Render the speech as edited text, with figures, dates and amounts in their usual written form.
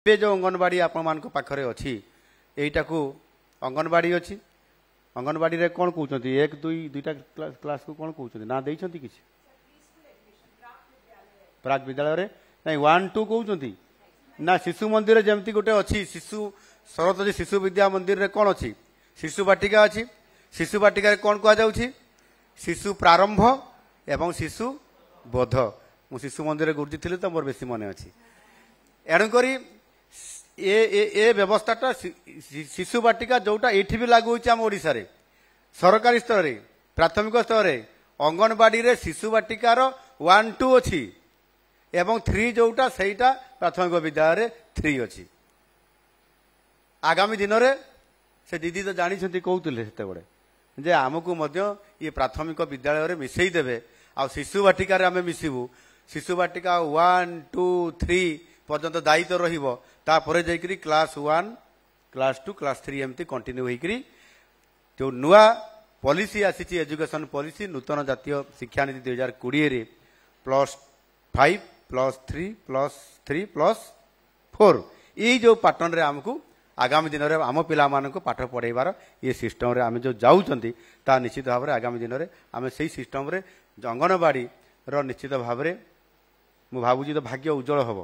ଏବେ जो अंगनवाड़ी आपण पाखरे अच्छी यहीटा को अंगनवाड़ी अच्छी अंगनवाड़ी रे कौन कहते एक दुई दुईटा क्लास को कौन कहते ना देती किसी प्राक विद्यालय रे नहीं 1 2 कहते ना शिशु मंदिर जमती गोटे अच्छी शिशु सरस्वती शिशु विद्या मंदिर रे कौन अच्छी शिशु बाटिका अच्छी शिशु बाटिका कौन कहुच्छी शिशु प्रारंभ एवं शिशु बोध मु शिशु मंदिर गुरुजी थी तो मोर बेसी मन अच्छी एणुक ए व्यवस्थाटा शिशु बाटिका जोटा ये भी लागू होम ओडिशा रे सरकारी स्तर रे प्राथमिक स्तर रे अंगनवाड़ी रे शिशु बाटिकार 1 2 अच्छी एवं 3 जोटा सेटा प्राथमिक विद्यालय 3 अच्छी आगामी दिन में से दीदी तो जानी कहते से जे आमको ये प्राथमिक विद्यालय में मिसई देवे आ शिशु बाटिकार आम मिसबू शिशु बाटिका 1 2 3 पर्यंत दायित्व रहिबो तापर जाइकरी क्लास 1 क्लास 2 क्लास 3 एमती कंटिन्यू होइकरी जो नुआ पॉलिसी आसी एजुकेशन पॉलिसी नूतन जातीय शिक्षा नीति 2020 रे +5 +3 +4 ये जो पैटर्न रे हमको आगामी दिन में आम पिला पाठ पढ़ेबार ये सिस्टम रे आम जो जाऊँगी ता निश्चित भाव में आगामी दिन में आम से सिस्टम रे अंगनवाड़ी निश्चित भाव में मु भावुची तो भाग्य उज्जवल हम